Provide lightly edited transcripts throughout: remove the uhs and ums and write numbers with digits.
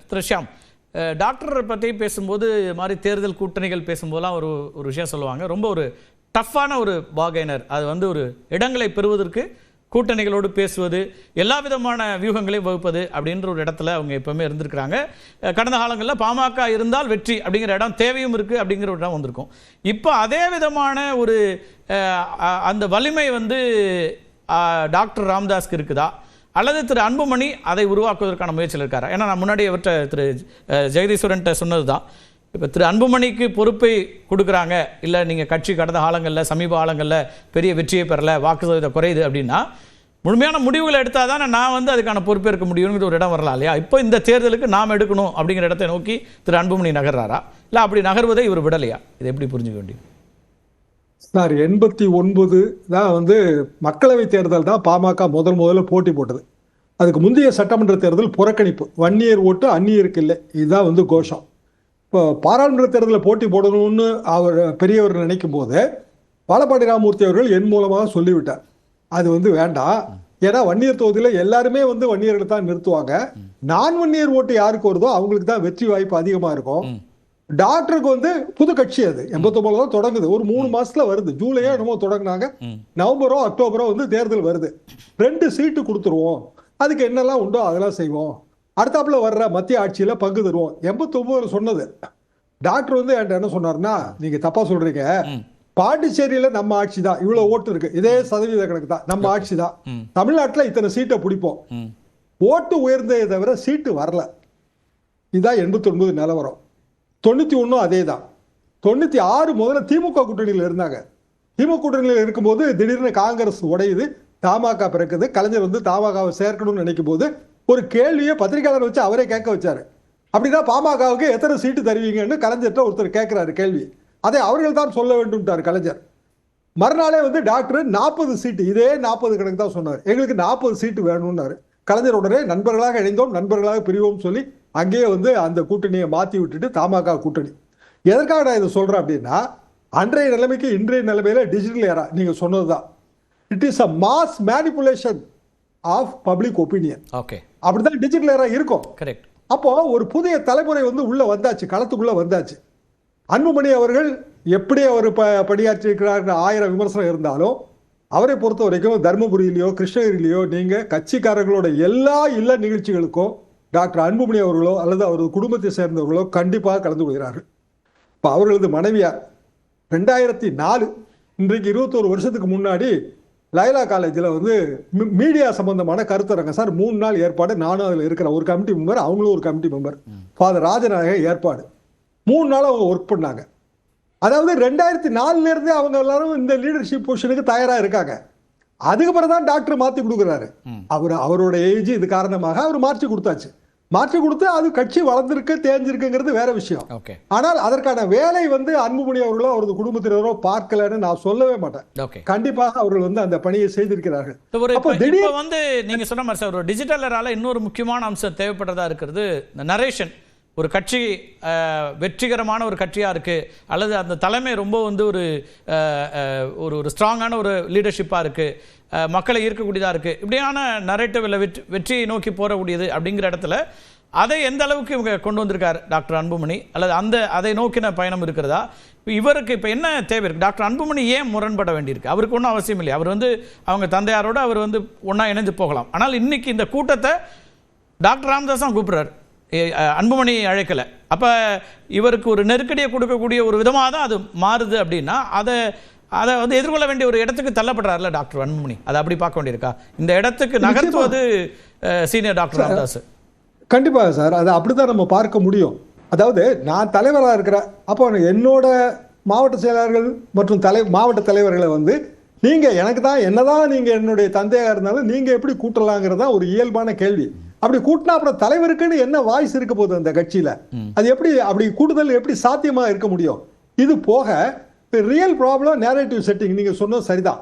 திரு ஷியாம், டாக்டரை பற்றி பேசும்போது இது மாதிரி தேர்தல் கூட்டணிகள் பேசும்போதெல்லாம் ஒரு விஷயம் சொல்லுவாங்க, ரொம்ப ஒரு டஃப்பான ஒரு பார்கெய்னர். அது வந்து ஒரு இடங்களை பெறுவதற்கு கூட்டணிகளோடு பேசுவது, எல்லா விதமான வியூகங்களையும் வகுப்பது அப்படின்ற ஒரு இடத்துல அவங்க எப்பவுமே இருந்திருக்கிறாங்க. கடந்த காலங்களில் பாமக இருந்தால் வெற்றி அப்படிங்கிற இடம் தேவையும் இருக்குது அப்படிங்கிற ஒரு இடம் வந்திருக்கும். இப்போ அதே விதமான ஒரு அந்த வலிமை வந்து டாக்டர் ராமதாஸ்க்கு இருக்குதா, அல்லது திரு அன்புமணி அதை உருவாக்குவதற்கான முயற்சியில் இருக்காரா? ஏன்னா நான் முன்னாடி அவர்கிட்ட திரு ஜெகதீஸ்வரன்ட்ட சொன்னது தான், இப்போ திரு அன்புமணிக்கு பொறுப்பை கொடுக்குறாங்க, இல்லை நீங்கள் கட்சி கடந்த காலங்களில் சமீப காலங்களில் பெரிய வெற்றியை பெறலை, வாக்கு சதவீதம் குறையுது அப்படின்னா முழுமையான முடிவுகளை எடுத்தால் தான் நான் வந்து அதுக்கான பொறுப்பேற்க முடியுங்கிற ஒரு இடம் வரலாம் இல்லையா? இப்போ இந்த தேர்தலுக்கு நாம் எடுக்கணும் அப்படிங்கிற இடத்தை நோக்கி திரு அன்புமணி நகர்றாரா, இல்லை அப்படி நகர்வதை இவர் விடலையா? இதை எப்படி புரிஞ்சுக்க வேண்டியது சார்? 89 தான் வந்து மக்களவை தேர்தல் தான் பாமக முதல்ல போட்டி போட்டது. அதுக்கு முந்தைய சட்டமன்ற தேர்தல் புறக்கணிப்பு, வன்னியர் ஓட்டு அந்நியருக்கு இல்லை, இதுதான் வந்து கோஷம். இப்போ பாராளுமன்ற தேர்தலில் போட்டி போடணும்னு அவர் பெரியவர் நினைக்கும் போது வாழப்பாடி ராமமூர்த்தி அவர்கள் என் மூலமாக சொல்லிவிட்டார், அது வந்து வேண்டாம். ஏன்னா வன்னியர் தொகுதியில் எல்லாருமே வந்து வன்னியர்களை தான் நிறுத்துவாங்க, நான் வன்னியர் ஓட்டு யாருக்கு வருதோ அவங்களுக்கு தான் வெற்றி வாய்ப்பு அதிகமாக இருக்கும். டாக்டருக்கு வந்து புது கட்சி, அது 89 தான் தொடங்குது, ஒரு 3 மாசத்துல வருது, ஜூலையோ என்னமோ தொடங்கினாங்க, நவம்பரோ அக்டோபரோ வந்து தேர்தல் வருது. 2 சீட்டு கொடுத்துருவோம், அதுக்கு என்னெல்லாம் உண்டோ அதெல்லாம் செய்வோம், அடுத்தாப்புல வர்ற மத்திய ஆட்சியில பங்கு தருவோம். 89 சொன்னது. டாக்டர் வந்து என்கிட்ட என்ன சொன்னார்னா, நீங்க தப்பா சொல்றீங்க, பாண்டிச்சேரியில நம்ம ஆட்சி தான், இவ்வளவு ஓட்டு இருக்கு, இதே சதவீத கணக்கு தான், நம்ம ஆட்சி தான், தமிழ்நாட்டில் இத்தனை சீட்டை பிடிப்போம், ஓட்டு உயர்ந்ததை தவிர சீட்டு வரல. இதுதான் 89 நிலவரம். 91 அதே தான். 96 முதல்ல திமுக கூட்டணியில் இருந்தாங்க. திமுக கூட்டணியில் இருக்கும்போது திடீர்னு காங்கிரஸ் உடையுது, தமாக பிறக்குது, கலைஞர் வந்து தமாகவை சேர்க்கணும்னு நினைக்கும் போது ஒரு கேள்வியை பத்திரிகையாளர் வச்சு அவரே கேட்க வச்சாரு. அப்படின்னா பாமகவுக்கு எத்தனை சீட்டு தருவீங்கன்னு கலைஞர்கிட்ட ஒருத்தர் கேட்கிறாரு கேள்வி, அதை அவர்கள் தான் சொல்ல வேண்டும்ட்டார் கலைஞர். மறுநாளே வந்து டாக்டர் 40 சீட்டு, இதே 40 கணக்கு தான் சொன்னார், எங்களுக்கு 40 சீட்டு வேணும்னாரு. கலைஞர் உடனே நண்பர்களாக இணைந்தோம், நண்பர்களாக பிரிவோம் சொல்லி அங்கேயே வந்து அந்த கூட்டணியை மாற்றி விட்டுட்டு தமாக கூட்டணி. எதற்காக நான் இதை சொல்றேன் அப்படின்னா, அன்றைய நிலைமைக்கு இன்றைய நிலைமையில டிஜிட்டல் ஏரா, நீங்க சொன்னதுதான், it is a mass manipulation of public opinion. Okay, அப்படிதான் டிஜிட்டல் ஏரா இருக்கும். கரெக்ட். அப்போ ஒரு புதிய தலைமுறை வந்து உள்ள வந்தாச்சு, களத்துக்குள்ள வந்தாச்சு. அன்புமணி அவர்கள் எப்படி அவர் பணியாற்றி இருக்கிறார் 1000 விமர்சனம் இருந்தாலும், அவரை பொறுத்த வரைக்கும் தர்மபுரியிலையோ கிருஷ்ணகிரியிலையோ நீங்க கட்சிக்காரர்களோட எல்லா இல்ல நிகழ்ச்சிகளுக்கும் டாக்டர் அன்புமணி அவர்களோ அல்லது அவரது குடும்பத்தை சேர்ந்தவர்களோ கண்டிப்பாக கலந்து கொள்கிறார்கள். இப்போ அவர்களது மனைவியார் 2004, இன்றைக்கு 21 வருஷத்துக்கு முன்னாடி லைலா காலேஜில் வந்து மீடியா சம்பந்தமான கருத்தரங்க சார், 3 நாள் ஏற்பாடு, நானும் அதில் இருக்கிற ஒரு கமிட்டி மெம்பர், அவங்களும் ஒரு கமிட்டி மெம்பர், ஃபாதர் ராஜநாயக ஏற்பாடு. 3 நாள் அவங்க ஒர்க் பண்ணாங்க. அதாவது 2004 இருந்தே அவங்க எல்லாரும் இந்த லீடர்ஷிப் பொசிஷனுக்கு தயாரா இருக்காங்க. அதுக்கப்புறம் தான் டாக்டர் மாற்றி கொடுக்குறாரு. அவரோட ஏஜ் இது காரணமாக அவர் மாற்றி கொடுத்தாச்சு. மாற்றி கொடுத்து அது கட்சி வளர்ந்துருக்கு தேஞ்சிருக்குங்கிறது வேற விஷயம். ஆனால் அதற்கான வேலை வந்து அன்புமணி அவர்களோ அவரது குடும்பத்தினரோ பார்க்கலன்னு நான் சொல்லவே மாட்டேன். கண்டிப்பாக அவர்கள் வந்து அந்த பணியை செய்திருக்கிறார்கள். வந்து நீங்க சொன்ன மாதிரி சார், ஒரு டிஜிட்டல் ஏரால இன்னொரு முக்கியமான அம்சம் தேவைப்படுறதா இருக்கிறது இந்த நரேஷன். ஒரு கட்சி வெற்றிகரமான ஒரு கட்சியாக இருக்குது, அல்லது அந்த தலைமை ரொம்ப வந்து ஒரு ஸ்ட்ராங்கான ஒரு லீடர்ஷிப்பாக இருக்குது, மக்களை ஈர்க்கக்கூடியதாக இருக்குது, இப்படியான நரேட்டிவில் வெற்றியை நோக்கி போகக்கூடியது அப்படிங்கிற இடத்துல அதை எந்த அளவுக்கு இவங்க கொண்டு வந்திருக்கார் டாக்டர் அன்புமணி, அல்லது அதை நோக்கின பயணம் இருக்கிறதா? இவருக்கு இப்போ என்ன தேவை இருக்குது? டாக்டர் அன்புமணி ஏன் முரண்பட வேண்டியிருக்கு? அவருக்கு ஒன்றும் அவசியம் இல்லை, அவர் வந்து அவங்க தந்தையாரோடு அவர் வந்து ஒன்றா இணைஞ்சு போகலாம். ஆனால் இன்னைக்கு இந்த கூட்டத்தை டாக்டர் ராமதாஸ் தான் கூப்பிட்றாரு, அன்புமணி அழைக்கலை. அப்போ இவருக்கு ஒரு நெருக்கடியை கொடுக்கக்கூடிய ஒரு விதமாக தான் அது மாறுது. அப்படின்னா அதை வந்து எதிர்கொள்ள வேண்டிய ஒரு இடத்துக்கு தள்ளப்படுறாருல டாக்டர் அன்புமணி. அதை அப்படி பார்க்க வேண்டியிருக்கா? இந்த இடத்துக்கு நகர்த்துவது சீனியர் டாக்டர் ராமதாஸ். கண்டிப்பாக சார், அதை அப்படிதான் நம்ம பார்க்க முடியும். அதாவது நான் தலைவராக இருக்கிறேன், அப்போ என்னோட மாவட்ட செயலாளர்கள் மற்றும் மாவட்ட தலைவர்களை வந்து நீங்கள் எனக்கு தான் என்னதான் நீங்கள் என்னுடைய தந்தையாக இருந்தாலும் நீங்கள் எப்படி கூட்டலாங்கிறதா ஒரு இயல்பான கேள்வி. அப்படி கூட்டினா அப்புறம் தலைவருக்குன்னு என்ன வாய்ஸ் இருக்க போகுது அந்த கட்சியில? அது எப்படி அப்படி கூட்டுதல் எப்படி சாத்தியமா இருக்க முடியும்? இது போக ரியல் ப்ராப்ளம் நேரேட்டிவ் செட்டிங். நீங்க சொன்னது சரிதான்.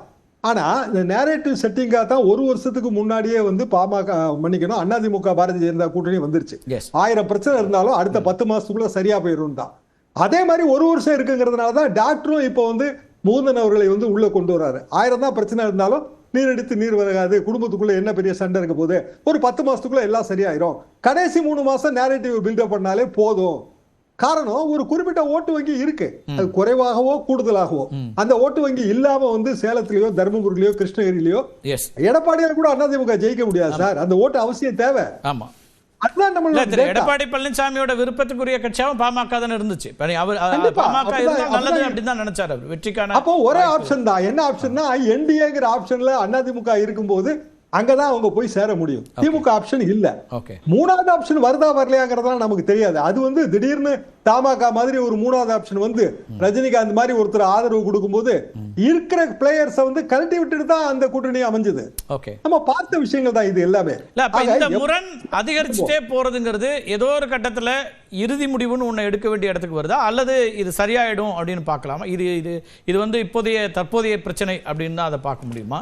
ஆனா இந்த நேரேட்டிவ் செட்டிங்காக தான் ஒரு வருஷத்துக்கு முன்னாடியே வந்து பாமக மன்னிக்கணும் அதிமுக பாரதிய ஜனதா கூட்டணி வந்துருச்சு. 1000 பிரச்சனை இருந்தாலும் அடுத்த 10 மாசத்துக்குள்ள சரியா போயிடும் தான். அதே மாதிரி ஒரு வருஷம் இருக்குங்கிறதுனால தான் டாக்டரும் இப்போ வந்து முகுந்தன் அவர்களை வந்து உள்ள கொண்டு வர்றாரு. 1000 தான் பிரச்சனை இருந்தாலும் நீர் அடித்து நீர் விலகாது, குடும்பத்துக்குள்ள என்ன பெரிய சண்டை இருக்க போது, ஒரு 10 மாசத்துக்குள்ள எல்லாம் சரியாயிரும், கடைசி 3 மாசம் நேரேட்டிவ் பில்டப் பண்ணாலே போதும். காரணம், ஒரு குறிப்பிட்ட ஓட்டு வங்கி இருக்கு, அது குறைவாகவோ கூடுதலாகவோ. அந்த ஓட்டு வங்கி இல்லாம வந்து சேலத்திலயோ தருமபுரியிலயோ கிருஷ்ணகிரியிலயோ எடப்பாடியார் கூட அதிமுக ஜெயிக்க முடியாது சார். அந்த ஓட்டு அவசியம் தேவை. ஆமா, அதுதான் நம்ம எடப்பாடி பழனிசாமியோட விருப்பத்துக்குரிய கட்சியாவும் பாமக தான் இருந்துச்சு. பாமக இருந்தா நல்லது அப்படின்னு தான் நினைச்சாரு அவர் வெற்றிக்கான. அப்போ ஒரே ஆப்ஷன் தான். என்ன ஆப்ஷன்னா, என்டிஏங்கிற ஆப்ஷன்ல அதிமுக இருக்கும்போது அங்கதான் அவங்க போய் சேர முடியும். திமுக ஆப்ஷன் இல்ல. மூணாவது ஆப்ஷன் வருதா வரலையாங்கிறதெல்லாம் நமக்கு தெரியாது. அது வந்து திடீர்னு தமாக மாதிரி ஒரு மூணாவது ஆப்ஷன் வந்து ரஜினிகாந்த் மாதிரி ஒருத்தர் ஆதரவு கொடுக்கும்போது இருக்கிற பிளேயர்ஸ் வந்து கழட்டி விட்டுட்டு தான் அந்த கூட்டணி அமைஞ்சது. நம்ம பார்த்த விஷயங்கள் தான் இது எல்லாமே. இந்த முரண் அதிகரிச்சுட்டே போறதுங்கிறது ஏதோ ஒரு கட்டத்துல இறுதி முடிவுன்னு ஒண்ணு எடுக்க வேண்டிய இடத்துக்கு வருதா, அல்லது இது சரியாயிடும் அப்படின்னு பார்க்கலாமா? இது இது இது வந்து தற்போதைய பிரச்சனை அப்படின்னு தான் அதை பார்க்க முடியுமா?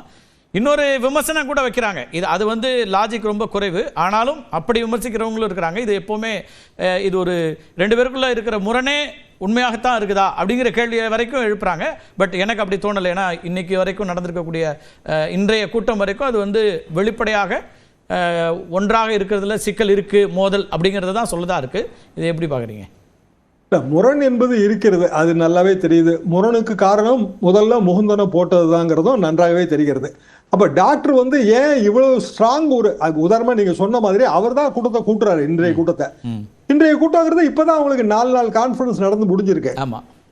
இன்னொரு விமர்சனம் கூட வைக்கிறாங்க, இது அது வந்து லாஜிக் ரொம்ப குறைவு, ஆனாலும் அப்படி விமர்சிக்கிறவங்களும் இருக்கிறாங்க. இது எப்போவுமே இது ஒரு 2 பேருக்குள்ள இருக்கிற முரணே உண்மையாகத்தான் இருக்குதா அப்படிங்கிற கேள்வி வரைக்கும் எழுப்புறாங்க. பட் எனக்கு அப்படி தோணலை. ஏன்னா இன்னைக்கு வரைக்கும் நடந்திருக்கக்கூடிய இன்றைய கூட்டம் வரைக்கும் அது வந்து வெளிப்படையாக ஒன்றாக இருக்கிறதுல சிக்கல் இருக்கு, மோதல் அப்படிங்கிறது தான் சொல்லதா இருக்கு. இதை எப்படி பார்க்குறீங்க? முரண் என்பது இருக்கிறது, அது நல்லாவே தெரியுது. முரணுக்கு காரணம் முதல்ல முகுந்தனை போட்டதுதாங்கிறதும் நன்றாகவே தெரிகிறது. அப்ப டாக்டர் வந்து ஏன் இவ்வளவு ஸ்ட்ராங் ஒரு உதாரணமா நீங்க சொன்ன மாதிரி அவர் தான் கூட்டத்தை கூட்டுறாரு. இன்றைய கூட்டங்கிறது இப்பதான் அவங்களுக்கு 4 நாள் கான்ஃபரன்ஸ் நடந்து முடிஞ்சிருக்கு.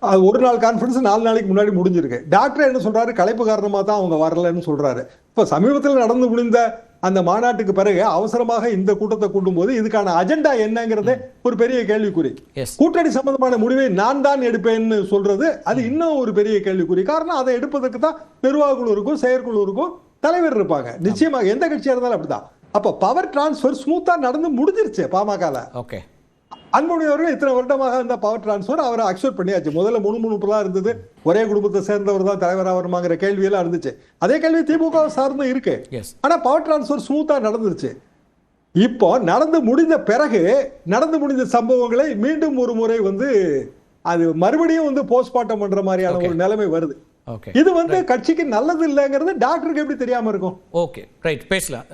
அது ஒரு நாள் கான்ஃபரன்ஸ் 4 நாளைக்கு முன்னாடி முடிஞ்சிருக்கு. டாக்டர் என்ன சொல்றாரு, களைப்பு காரணமா தான் அவங்க வரலன்னு சொல்றாரு. இப்ப சமீபத்தில் நடந்து முடிந்த அந்த மாநாட்டுக்கு பிறகு அவசரமாக இந்த கூட்டத்தை கூட்டும் போது இதுக்கான அஜெண்டா என்னங்கிறதே ஒரு பெரிய கேள்விக்குறி. கூட்டணி சம்பந்தமான முடிவை நான் தான் எடுப்பேன்னு சொல்றது அது இன்னும் ஒரு பெரிய கேள்விக்குறி. காரணம், அதை எடுப்பதற்கு தான் நிர்வாக குழு இருக்கும், செயற்குழு இருக்கும், தலைவர் இருப்பாங்க. நிச்சயமாக எந்த கட்சியா இருந்தாலும் அப்படிதான். அப்ப பவர் டிரான்ஸ்பர் ஸ்மூத்தா நடந்து முடிஞ்சிருச்சு பாமகல. அன்புமணி அவர்கள் இத்தனை வருடமாக இந்த பவர் டிரான்ஸ்பர் அவரை அக்செப்ட் பண்ணியாச்சு. முதல்ல முணுமுணுப்புலாம் இருந்தது, ஒரே குடும்பத்தை சேர்ந்தவர் தான் தலைவராக வருமாங்கிற கேள்வியெல்லாம் இருந்துச்சு. அதே கேள்வி திமுக சார்ந்து இருக்கு. ஆனா பவர் டிரான்ஸ்பர் ஸ்மூத்தா நடந்துருச்சு. இப்போ நடந்து முடிந்த பிறகு நடந்து முடிந்த சம்பவங்களை மீண்டும் ஒரு முறை வந்து அது மறுபடியும் வந்து போஸ்ட்மார்ட்டம் பண்ற மாதிரியான ஒரு நிலைமை வருது. இது வந்து கட்சிக்கு நல்லது இல்லைங்கிறது டாக்டருக்கு எப்படி தெரியாம இருக்கும்? ஓகே, ரைட், பேசலாம்.